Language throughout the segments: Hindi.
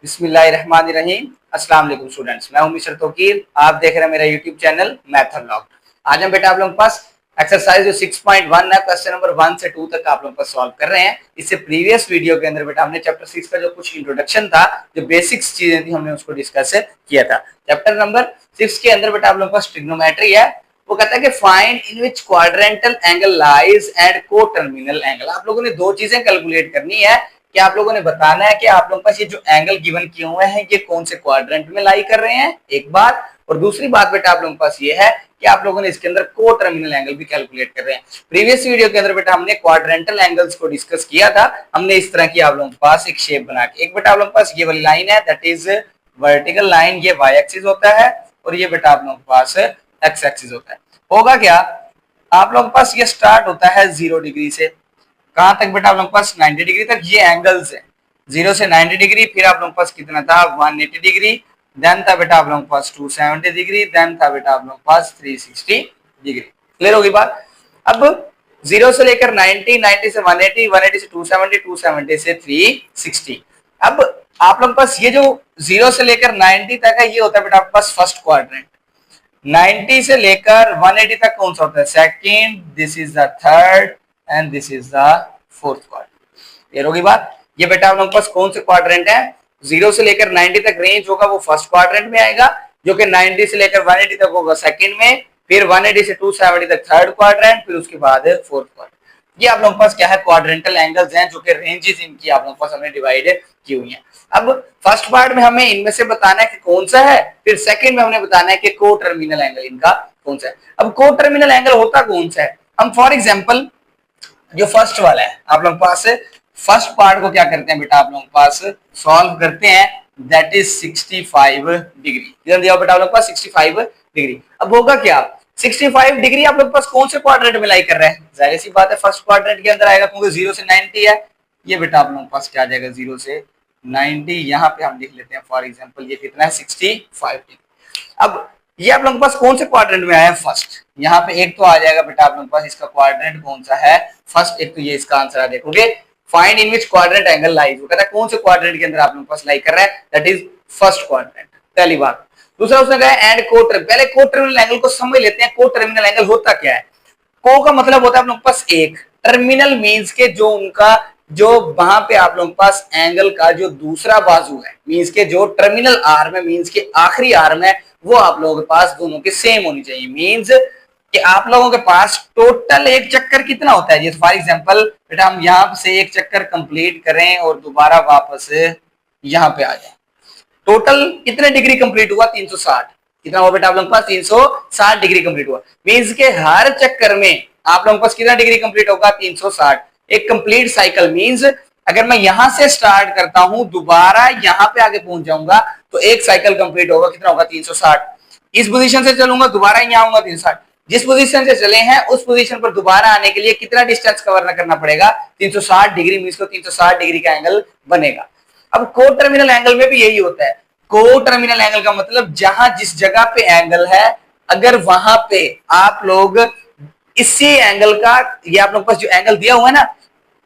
बिस्मिल्लाहिर्रहमानिर्रहीम। अस्सलाम वालेकुम स्टूडेंट्स, मैं हूं मिस्टर तौकीर। आप देख रहे हैं मेरा यूट्यूब चैनल मैथलॉग। आज हम बेटा आप लोगों के पास एक्सरसाइज जो 6.1 है, क्वेश्चन नंबर 1 से 2 तक आप लोगों को सॉल्व कर रहे हैं। इससे प्रीवियस वीडियो के अंदर बेटा हमने चैप्टर 6 का जो कुछ इंट्रोडक्शन था, जो बेसिक्स चीजें थी, हमने उसको डिस्कस किया था। चैप्टर नंबर 6 के अंदर बेटा आप लोगों के पास ट्रिग्नोमेट्री है। वो कहता है कि find in which quadrantal angle lies and को टर्मिनल एंगल। आप लोगों ने दो चीजें कैलकुलेट करनी है कि आप लोगों ने बताना है कि आप लोगों के पास ये जो एंगल गिवन किए हुए हैं ये कौन से क्वाड्रेंट में लाई कर रहे हैं, एक बात। और दूसरी बात बेटा आप लोगों के पास ये है कि आप लोगों ने इसके अंदर को टर्मिनल एंगल भी कैलकुलेट कर रहे हैं। प्रीवियस वीडियो के अंदर बेटा हमने क्वाड्रेंटल एंगल्स को डिस्कस किया था। हमने इस तरह की आप लोगों के पास एक शेप बना के, एक बेटा आप लोगों के पास ये वाली लाइन है, दैट इज वर्टिकल लाइन, ये वाई एक्सिस होता है, और ये बेटा आप लोगों के पास एक्स एक्सिस होता है। होगा क्या, आप लोगों के पास ये स्टार्ट होता है 0 डिग्री से, कहां तक बेटा आप लोगों के पास 90 डिग्री तक। ये एंगल्स है 0 से 90 डिग्री, फिर आप लोगों के पास कितना था 180 डिग्री, देन था बेटा आप लोगों के पास 270 डिग्री, देन था बेटा आप लोगों के पास 360 डिग्री। क्लियर होगी बात। अब 0 से लेकर 90, 90 से 180, 180 से 270, 270 से 360। अब आप लोगों के पास ये जो 0 से लेकर 90 तक है, ये होता है बेटा आपके पास फर्स्ट क्वाड्रेंट। 90 से लेकर 180 तक कौन सा होता है second, this is the third and this is the fourth quadrant. Clear होगी बात। ये बेटा आप लोगों के पास कौन से क्वाड्रेंट है, 0 से लेकर 90 तक रेंज होगा वो फर्स्ट क्वाड्रेंट में आएगा, जो कि 90 से लेकर 180 तक होगा सेकंड में, फिर 180 से 270 तक थर्ड क्वाड्रेंट, फिर उसके बाद फोर्थ क्वाड्रेंट। ये आप लोगों के पास क्या है क्वाड्रेंटल एंगल्स हैं, जो कि रेंजेस इनकी आप लोगों के पास हमने डिवाइड की हुई है। अब फर्स्ट पार्ट में हमें इनमें से बताना है कि कौन सा है, फिर सेकंड में हमने बताना है कि को टर्मिनल एंगल इनका कौन सा है। अब को टर्मिनल एंगल होता कौन सा है, हम फॉर एग्जांपल जो फर्स्ट वाला है आप लोगों के पास फर्स्ट पार्ट को क्या करते हैं बेटा आप लोगों के पास सॉल्व करते हैं, दैट इज 65 डिग्री। किधर दिया बेटा आप लोगों के पास 65 डिग्री। अब होगा क्या, 65 डिग्री आप लोग के पास कौन से क्वाड्रेंट में लाई कर रहे हैं, जाहिर सी बात है फर्स्ट क्वाड्रेंट के अंदर आएगा, क्योंकि 0 से 90 है। ये बेटा आप लोगों के पास क्या आ जाएगा 0 से 90, यहाँ पे हम लिख लेते हैं फॉर एग्जांपल ये कितना है 65 डिग्री। अब ये आप लोगों के पास कौन से क्वाड्रेंट में आया फर्स्ट, यहाँ पे एक तो आ जाएगा बेटा आप लोगों के पास इसका क्वाड्रेंट कौन सा है फर्स्ट, एक तो ये इसका आंसर है। देखोगे find in which quadrant angle lies, वो कहता है कौन से क्वाड्रेंट के अंदर आप लोगों के पास लाई कर रहा है, दैट इज फर्स्ट क्वाड्रेंट, पहली बात। दूसरा उसने कहा एंड को टर्मिनल, पहले को टर्मिनल एंगल को समझ लेते हैं। को टर्मिनल एंगल होता क्या है, को का मतलब होता है आप लोगों के पास एक, टर्मिनल मींस के जो उनका जो वहां पे आप लोगों के पास एंगल का जो दूसरा बाजू है, मींस के जो टर्मिनल आर्म है, मींस के आखिरी आर्म है, वो आप लोगों के पास दोनों के सेम होनी चाहिए। मींस कि आप लोगों के पास टोटल एक चक्कर कितना होता है, जैसे फॉर एग्जांपल बेटा हम यहां से एक चक्कर कंप्लीट करें और दोबारा वापस यहां पे आ जाए, टोटल कितने डिग्री कंप्लीट हुआ 360। कितना हुआ बेटा आप लोगों के पास 360 डिग्री कंप्लीट हुआ। मींस के हर चक्कर में आप लोगों के पास कितना डिग्री कंप्लीट होगा 360, एक कंप्लीट साइकिल। मींस अगर मैं यहां से स्टार्ट करता हूं दोबारा यहां पे आगे पहुंच जाऊंगा तो एक साइकिल कंप्लीट होगा, कितना होगा 360। इस पोजीशन से चलूंगा दोबारा यहां आऊंगा 360, जिस पोजीशन से चले हैं उस पोजीशन पर दोबारा आने के लिए कितना डिस्टेंस कवर करना पड़ेगा 360 डिग्री, मींस को 360 डिग्री का एंगल बनेगा। अब को टर्मिनल एंगल में भी यही होता है। को टर्मिनल एंगल का मतलब जहां जिस जगह पे एंगल है, अगर वहां पे आप लोग इसी एंगल का, ये आप लोग पास जो एंगल दिया हुआ है ना,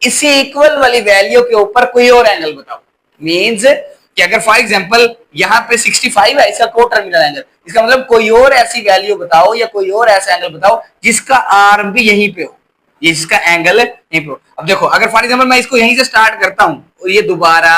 इसी इक्वल वाली वैल्यू के ऊपर कोई और एंगल बताओ। मींस कि अगर फॉर एग्जांपल यहाँ पे 65 है इसका को टर्मिनल एंगल, इसका मतलब कोई और ऐसी वैल्यू बताओ या कोई और ऐसा एंगल बताओ जिसका आर्म भी यहीं पे हो, इसका एंगल यहीं पे हो। अब देखो अगर फॉर एग्जांपल मैं इसको यहीं से स्टार्ट करता हूं और ये दोबारा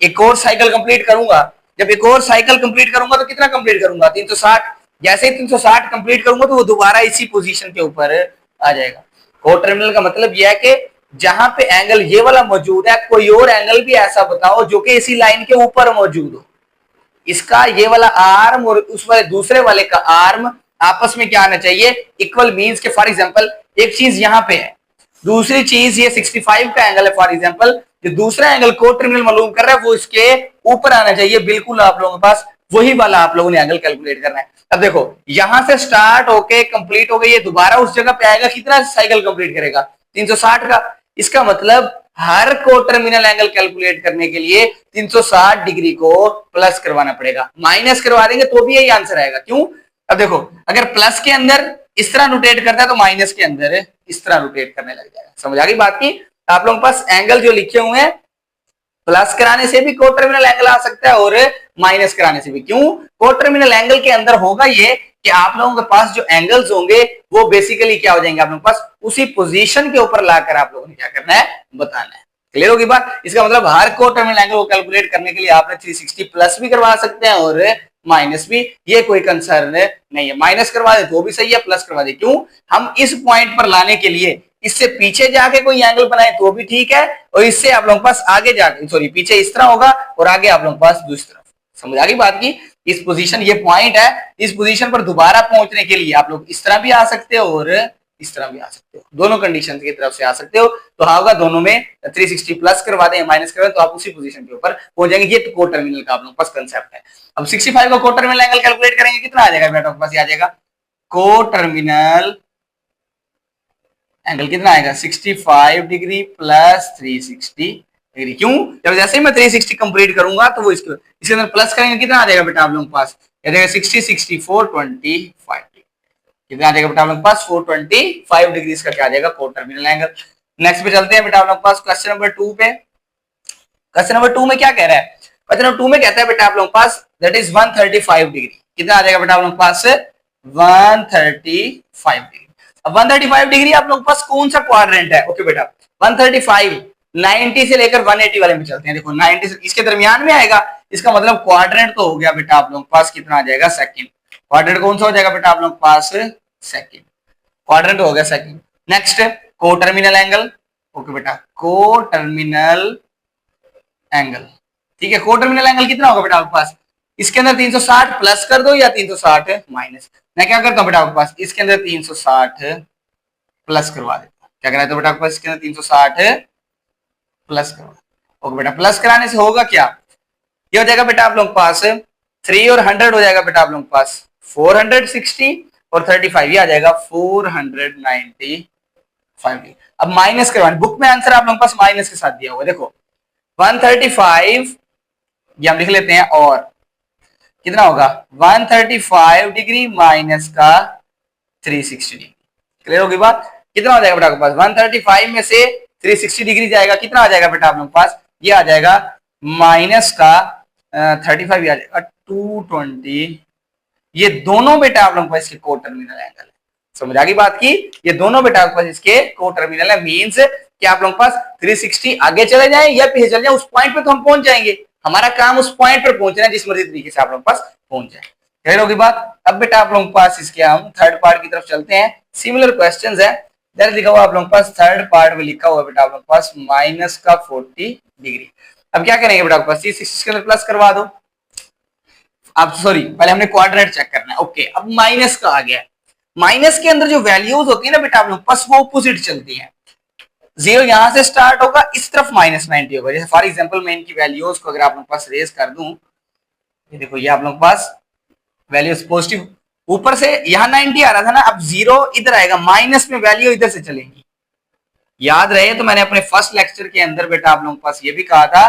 एक और साइकिल कंप्लीट करूंगा, जब एक और साइकिल कंप्लीट करूंगा तो कितना कंप्लीट करूंगा 360, जैसे ही 360 कंप्लीट करूंगा तो वो दोबारा इसी पोजीशन के ऊपर आ जाएगा। को टर्मिनल का मतलब यह है कि जहां पे एंगल ये वाला मौजूद है कोई और एंगल भी ऐसा बताओ जो कि इसी लाइन के ऊपर मौजूद हो, इसका ये वाला आर्म और उस वाले दूसरे वाले का आर्म आपस में क्या आना चाहिए इक्वल। मींस के फॉर एग्जांपल एक चीज यहां पे है, दूसरी चीज ये 65 का एंगल है फॉर एग्जांपल, जो दूसरा एंगल को टर्मिनल मालूम कर रहा है वो इसके ऊपर आना चाहिए बिल्कुल। आप लोगों के पास वही वाला आप लोगों ने एंगल कैलकुलेट करना है। अब देखो यहां से स्टार्ट होके कंप्लीट हो गई, ये दोबारा उस जगह पे आएगा, कितना साइकिल कंप्लीट करेगा 360 का। इसका मतलब हर को टर्मिनल एंगल कैलकुलेट करने के लिए 360 डिग्री को प्लस करवाना पड़ेगा, माइनस करवा देंगे तो भी यही आंसर आएगा। क्यों, अब देखो अगर प्लस के अंदर इस तरह रोटेट करता है तो माइनस के अंदर इस तरह रोटेट करने लग जाएगा। समझ आ गई बात की। आप लोगों के पास एंगल जो लिखे हुए हैं प्लस कराने से भी को टर्मिनल एंगल आ सकता है और माइनस कराने से भी। क्यों? को टर्मिनल एंगल के अंदर होगा ये कि आप लोगों के पास जो एंगल्स होंगे वो बेसिकली क्या हो जाएंगे, आप लोगों के पास उसी पोजीशन के ऊपर लाकर आप लोगों ने क्या करना है, बताना है। क्लियर होगी बात? इसका मतलब हर को टर्मिनल एंगल को कैलकुलेट करने के लिए आपने 360 प्लस भी करवा सकते हैं और माइनस भी, ये कोई कंसर्न नहीं है। माइनस करवा दे तो भी सही है, प्लस करवा दे। क्यों? हम इस पॉइंट पर लाने के लिए इससे पीछे जाके कोई एंगल बनाए तो भी ठीक है, और इससे आप लोगों के पास आगे जाके, सॉरी, पीछे इस तरह होगा और आगे आप लोगों के पास दूसरी तरफ। समझ आ गई बात की? इस पोजीशन, ये पॉइंट है, इस पोजीशन पर दोबारा पहुंचने के लिए आप लोग इस तरह भी आ सकते हो और इस तरह भी आ सकते हो, दोनों कंडीशन की तरफ से आ सकते हो। तो हाँ होगा दोनों में 360 प्लस करवा दें माइनस करवा दें तो आप उसी पोजीशन के ऊपर पहुंच जाएंगे। ये तो को टर्मिनल का आप लोगों के पास कंसेप्ट है। अब 65 का को टर्मिनल एंगल कैलकुलेट करेंगे, कितना आ जाएगा बेटा? आपके पास आ जाएगा को टर्मिनल एंगल कितना आएगा, 65 डिग्री प्लस 360 डिग्री। क्यों? जब जैसे ही मैं 360 कंप्लीट करूंगा तो वो इसके अंदर प्लस करेंगे, कितना आ जाएगा बेटा आप लोगों के पास? आ जाएगा 60, 64, 25 डिग्री। कितना आ जाएगा बेटा आप लोगों के पास? 425 डिग्री का क्या आ जाएगा, को टर्मिनल एंगल। नेक्स्ट पे चलते हैं बेटा आप लोगों के पास क्वेश्चन नंबर 2 पे। क्वेश्चन नंबर 2 में क्या कह रहा है? क्वेश्चन नंबर 2 में कहता है बेटा आप लोगों के पास दैट इज 135 डिग्री। कितना आ जाएगा बेटा आप लोगों के पास? 135 डिग्री। अब 135 डिग्री आप लोगों के पास कौन सा क्वाड्रेंट है? ओके बेटा, 135 90 से लेकर 180 वाले में चलते हैं। देखो 90 से इसके दरमियान में आएगा, इसका मतलब क्वाड्रेंट तो हो गया बेटा आप लोगों के पास, कितना आ जाएगा? सेकंड। क्वाड्रेंट कौन सा हो जाएगा बेटा आप लोगों के पास? सेकंड। क्वाड्रेंट हो गया सेकंड। नेक्स्ट को टर्मिनल एंगल। ओके बेटा, को टर्मिनल एंगल, ठीक है। को टर्मिनल एंगल कितना होगा बेटा आपके पास? इसके अंदर 360 प्लस कर दो या 360 माइनस। मैं क्या करता हूं बेटा आपके पास, इसके अंदर 360 प्लस करवा देता हूं। क्या करना है तो बेटा आपके पास इसके अंदर 360 प्लस करवा। ओके बेटा, प्लस कराने से होगा क्या? ये हो जाएगा बेटा आप लोगों के पास 3 और 100 हो जाएगा बेटा आप लोगों के पास 460 और 35 ये आ जाएगा 495। अब माइनस करवाने, बुक में आंसर आप लोगों के पास माइनस के साथ दिया हुआ है। देखो 135 ये हम लिख लेते हैं, और कितना होगा 135 डिग्री माइनस का 360 डिग्री। क्लियर होगी बात? कितना हो जाएगा बेटा आपके पास? 135 में से 360 डिग्री जाएगा, कितना आ जाएगा बेटा आप लोगों के पास? ये आ जाएगा माइनस का 35, ये आ जाएगा 220। ये दोनों बेटा आप लोगों के पास इसके को टर्मिनल एंगल है। समझ आ गई बात की? ये दोनों बेटा आपके पास इसके को टर्मिनल है। मींस कि आप लोगों के पास 360 आगे चले जाए या पीछे चले जाए, उस पॉइंट पे तो हम पहुंच जाएंगे। हमारा काम उस पॉइंट पर पहुंचना है जिस मर्जी तरीके से आप लोगों के पास पहुंच जाए। क्लियर होगी बात? अब बेटा आप लोगों के पास इसके हम थर्ड पार्ट की तरफ चलते हैं। सिमिलर क्वेश्चंस है, इधर लिखा हुआ आप लोगों के पास थर्ड पार्ट में लिखा हुआ बेटा आप लोगों के पास माइनस का 40 डिग्री। अब क्या करेंगे बेटा आपके पास? 360 के अंदर प्लस करवा दो। अब सॉरी, पहले हमने क्वाड्रेंट चेक करना है। ओके, अब माइनस का आ गया। माइनस के अंदर जो वैल्यूज होती है ना बेटा आप लोग पास, वो ऑपोजिट चलती है। 0 यहां से स्टार्ट होगा, इस तरफ -90 होगा। जैसे फॉर एग्जांपल मैं इनकी वैल्यूज को अगर आप लोगों के पास रेज कर दूं, ये देखो ये आप लोगों के पास वैल्यूज पॉजिटिव ऊपर से यहां 90 आ रहा था ना, अब 0 इधर आएगा, माइनस में वैल्यू इधर से चलेंगी। याद रहे तो मैंने अपने फर्स्ट लेक्चर के अंदर बेटा आप लोगों के पास ये भी कहा था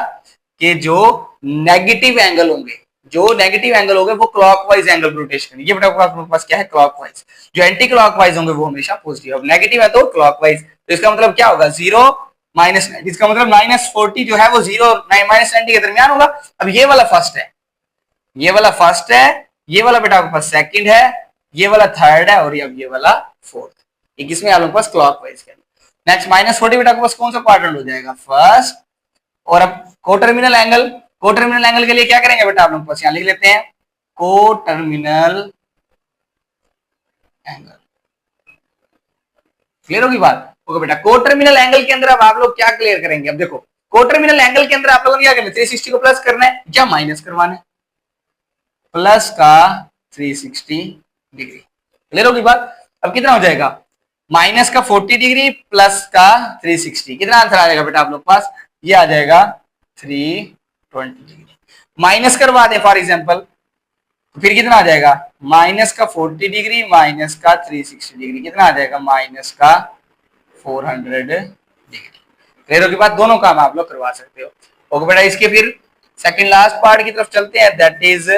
कि जो नेगेटिव एंगल होंगे, वो क्लॉकवाइज एंगल रोटेशन करेंगे। ये बेटा आपके पास क्या है? क्लॉकवाइज। जो एंटी क्लॉकवाइज होंगे वो हमेशा पॉजिटिव। अब नेगेटिव है तो क्लॉकवाइज, तो इसका मतलब क्या होगा? 0 -90, इसका मतलब -40 जो है वो 0 -90 के दरमियान होगा। अब ये वाला फर्स्ट है, ये वाला फर्स्ट है, ये वाला बेटा आपके पास सेकंड है, ये वाला थर्ड है और ये वाला फोर्थ। ये किसमें आप लोगों के पास? क्लॉकवाइज के। नेक्स्ट -40 बेटा आपके पास कौन सा क्वाड्रेंट हो जाएगा? फर्स्ट। और अब को टर्मिनल एंगल, को टर्मिनल एंगल के लिए क्या करेंगे बेटा आप लोग पास? यहां लिख लेते हैं को टर्मिनल एंगल। क्लियर होगी बात? ओके बेटा, को टर्मिनल एंगल के अंदर अब आप लोग क्या क्लियर करेंगे? अब देखो को टर्मिनल एंगल के अंदर आप लोगों ने क्या करना है? 360 को प्लस करना है या माइनस करवाना है? प्लस का 360 डिग्री। क्लियर होगी बात? अब कितना हो जाएगा? माइनस का 40 डिग्री प्लस का 360, कितना आंसर आ जाएगा बेटा आप लोग पास? ये आ जाएगा 320 डिग्री। माइनस करवा दें फॉर एग्जांपल, तो फिर कितना आ जाएगा? माइनस का 40 डिग्री माइनस का 360 डिग्री, कितना आ जाएगा? माइनस का 400 डिग्री। क्लियर होगी बात? दोनों काम आप लोग करवा सकते हो। ओके बेटा, इसके फिर सेकंड लास्ट पार्ट की तरफ चलते हैं, दैट इज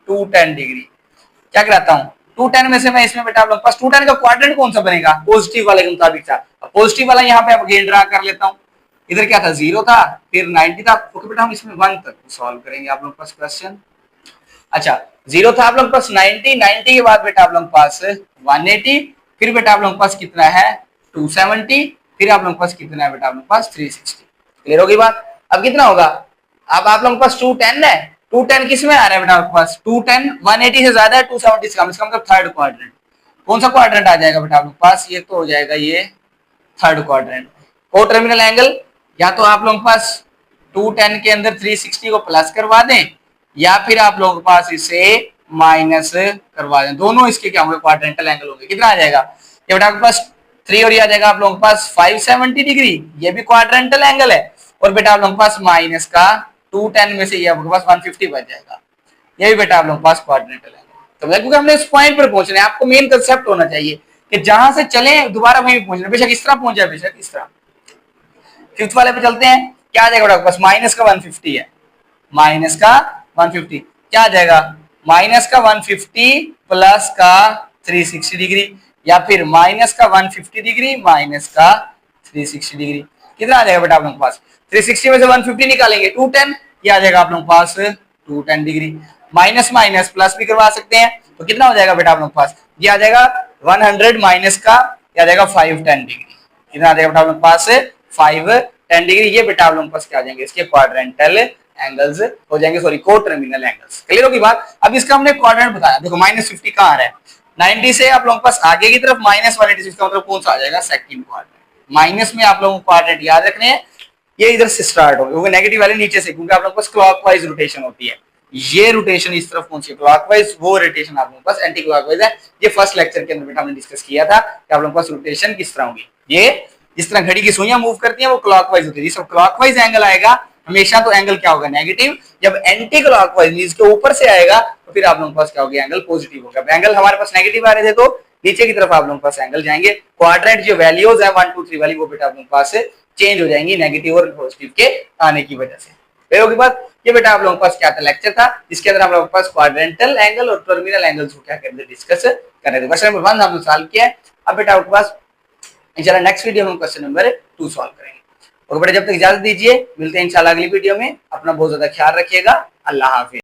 210 डिग्री। क्या कराता हूं? 210 में से मैं इसमें बेटा आप लोग पास 210 का क्वाड्रेंट कौन सा बनेगा? पॉजिटिव वाले के मुताबिक था। पॉजिटिव वाला यहाँ पे अब अगेन ड्रा कर लेता हूं। इधर क्या था 0 था, फिर 90 था। ओके बेटा हम इसमें 1 तक सॉल्व करेंगे आप लोग के पास क्वेश्चन। अच्छा 0 था आप लोग के पास 90 के बाद बेटा आप लोग के पास 180, फिर बेटा आप लोग के पास कितना है 270, फिर आप लोग के पास कितना है बेटा आप लोग के पास 360। क्लियर होगी बात। अब कितना होगा, अब आप लोग के पास 210 है, 210 किस में आ रहा है बेटा आपके पास 210 180 से ज्यादा है, 270 से कम, इसका मतलब थर्ड क्वाड्रेंट। कौन सा क्वाड्रेंट आ जाएगा बेटा आप लोग के पास, ये तो हो जाएगा ये थर्ड क्वाड्रेंट। को टर्मिनल एंगल, या तो आप लोगों के पास 210 के अंदर 360 को प्लस करवा दें, या फिर आप लोगों के पास इसे माइनस करवा दें, दोनों इसके क्या होंगे क्वाड्रेंटल एंगल होंगे। कितना आ जाएगा ये बेटा आपके पास 3 और ये आ जाएगा आप लोगों के पास 570 डिग्री, ये भी क्वाड्रेंटल एंगल है। और बेटा आप लोगों के पास माइनस का 210 में से ये आपके पास 150 बच जाएगा, ये भी बेटा आप लोगों के पास क्वाड्रेंटल एंगल। तो क्योंकि हमने इस पॉइंट पर पहुंचना है, आपको मेन कंसेप्ट होना चाहिए कि जहां से चले दोबारा वहीं पहुंचना, बेशक इस तरह पहुंच जाए बेशक इस तरह। फिफ्थ वाले पे चलते हैं, क्या आ जाएगा बस माइनस का 150 है, माइनस का 150 क्या आ जाएगा माइनस का 150 प्लस का 360 डिग्री, या फिर माइनस का 150 डिग्री माइनस का 360 डिग्री। कितना आ जाएगा बेटा आप लोगों के पास 360 में से 150 निकालेंगे 210, ये आ जाएगा आप लोगों के पास 210 डिग्री। माइनस माइनस प्लस भी करवा सकते हैं, तो कितना हो जाएगा बेटा आप लोगों के पास, ये आ जाएगा 100 माइनस का, ये आ जाएगा 510 डिग्री। कितना आ जाएगा बेटा आप लोगों के पास 510 डिग्री। ये बेटा आप लोगों के पास क्या आ जाएंगे, इसके क्वाड्रेंटल एंगल्स हो जाएंगे, सॉरी को टर्मिनल एंगल्स। क्लियर होगी बात। अब इसका हमने क्वाड्रेंट बताया, देखो -50 कहां आ रहा है 90 से आप लोगों के पास आगे की तरफ -180, इसका मतलब कौन सा आ जाएगा सेकंड क्वाड्रेंट। माइनस में आप लोगों को क्वाड्रेंट याद रखने हैं, ये इधर से स्टार्ट होगा क्योंकि नेगेटिव वाले नीचे से, क्योंकि आप लोगों के पास क्लॉकवाइज रोटेशन होती है, ये रोटेशन इस तरफ पहुंची क्लॉकवाइज, वो रोटेशन आप लोगों के पास एंटी क्लॉकवाइज है। ये फर्स्ट लेक्चर के अंदर बेटा हमने डिस्कस किया था कि आप लोगों के पास रोटेशन किस तरह होगी, ये जिस तरह घड़ी की सुइयां मूव करती हैं वो क्लॉकवाइज होती है। जिस क्लॉकवाइज एंगल आएगा हमेशा तो एंगल क्या होगा नेगेटिव, जब एंटी क्लॉकवाइज मींस के ऊपर से आएगा तो फिर आप लोगों के पास क्या होगा एंगल पॉजिटिव होगा। एंगल हमारे पास नेगेटिव आ रहे थे तो नीचे की तरफ आप लोगों के पास एंगल जाएंगे, क्वाड्रेंट जो वैल्यूज है 1 2 3 वाली वो बेटा आप लोगों के पास चेंज हो जाएंगी नेगेटिव और पॉजिटिव के आने की वजह से। फिर उसके बाद ये बेटा आप लोगों के पास क्या था लेक्चर था जिसके अंदर हम लोगों के पास क्वाड्रेंटल एंगल और टर्मिनल एंगल्स को क्या करते डिस्कस कर रहे थे। क्वेश्चन नंबर 1 हमने सॉल्व किया है। अब बेटा आपके पास इंशाल्लाह नेक्स्ट वीडियो में हम क्वेश्चन नंबर 2 सॉल्व करेंगे। ओके बेटा जब तक इजाजत दीजिए, मिलते हैं इंशाल्लाह अगली वीडियो में। अपना बहुत ज्यादा ख्याल रखिएगा। अल्लाह हाफिज।